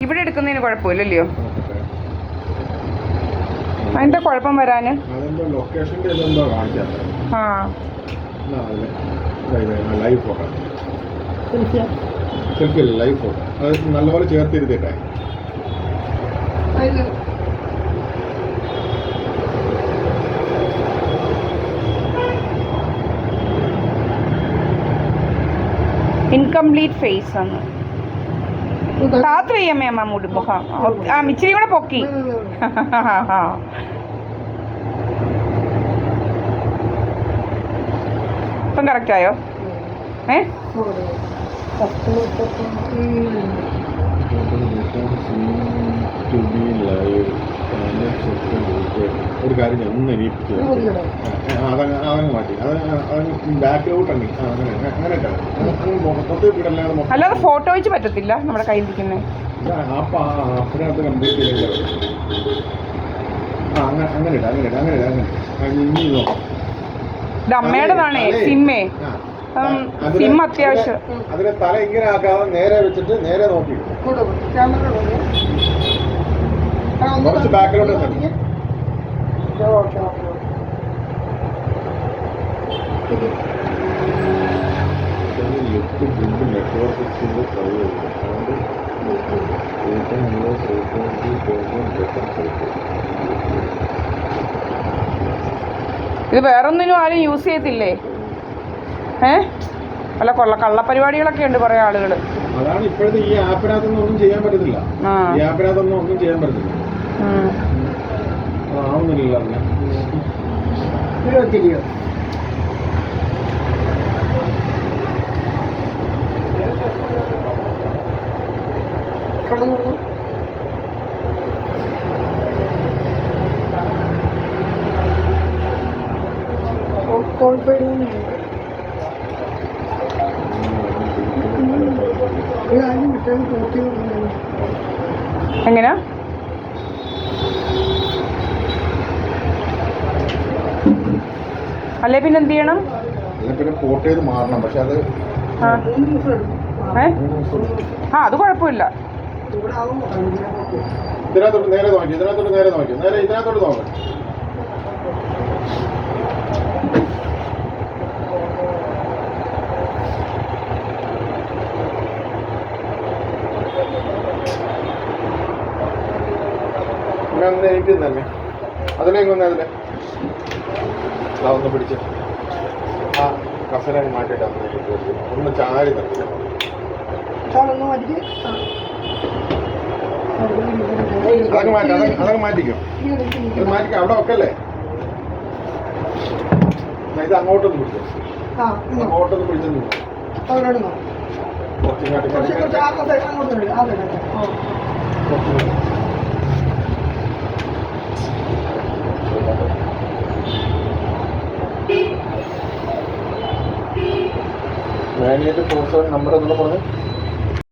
ഇവിടെ എടുക്കുന്നതിന് കുഴപ്പമില്ലല്ലോ. അതിന്റെ കുഴപ്പം വരാന് ആ ലൈവ് ഫോട്ടോ സെൽഫി അല്ല ലൈവ് ഫോട്ടോ അത് നല്ലപോലെ ചേർത്തിരുത്തിട്ടെ. ഇൻകംപ്ലീറ്റ് ഫേസ് ആണ്. രാത്രി അമ്മ അമ്മ മൂടി മുഖം ആ ഇച്ചിരി കൂടെ പൊക്കി. ഇപ്പം കറക്റ്റ് ആയോ? ഒരു കാര്യം ഒന്ന് എണീപ്പിച്ചു അതങ്ങ് മാറ്റി അത് ബാക്കിലോട്ട് അങ്ങനെ അങ്ങനെ അല്ലാതെ ഫോട്ടോ വെച്ച് പറ്റത്തില്ല നമ്മുടെ കയ്യിലിരിക്കുന്നത്. അപ്പിനകത്ത് കംപ്ലീറ്റ് ചെയ്യേണ്ടത് അങ്ങനെ ഇടാം അങ്ങനെ ഇടാം അങ്ങനെ ഇടാം അങ്ങനെ ഇനി നോക്കാം. ഇത് അമ്മയുടേതാണേ സിമ്മേ. സിം അത്യാവശ്യം. അതിനെ തല ഇങ്ങനെ ആക്കാതെ നേരെ വെച്ചിട്ട് നേരെ നോക്കി കുറച്ച് ബാക്കിലോട്ട് ഇത് വേറൊന്നിനും ആരും യൂസ് ചെയ്യത്തില്ലേ? അല്ല കള്ളപ്പരിപാടികളൊക്കെ ഉണ്ട് കുറെ ആളുകൾ. അതാണ് ഇപ്പോഴത്തെ ഈ ആപ്പിനകത്തൊന്നും ഒന്നും ചെയ്യാൻ പറ്റത്തില്ല. ഈ ആപ്പിനകത്തൊന്നും ഒന്നും ചെയ്യാൻ പറ്റത്തില്ല. ആവുന്നില്ല എങ്ങനാ അല്ലെ പിന്നെ എന്ത് ചെയ്യണം? പിന്നെ പോർട്ട് ചെയ്ത് മാറണം. പക്ഷെ അത് അത് കുഴപ്പമില്ല. ഇതിനകത്തോട്ട് നേരെ നോക്കി നേരെ ഇതിനകത്തോട്ട് നോക്കാം. എനിക്ക് തന്നെ അതിലേക്ക് ഒന്ന് അതൊന്ന് പിടിച്ച് ആ കസല മാറ്റിയിട്ട് ഒന്ന് ചാരി തന്നെ അതൊക്കെ മാറ്റിക്കും. ഇത് മാറ്റിക്കും അവിടെ വെക്കല്ലേ. ഇത് അങ്ങോട്ടൊന്ന് പിടിച്ചു അങ്ങോട്ടൊന്ന് പിടിച്ചെന്ന് മാനുവൽ 47 നമ്പർ എന്നുള്ള പറഞ്ഞു.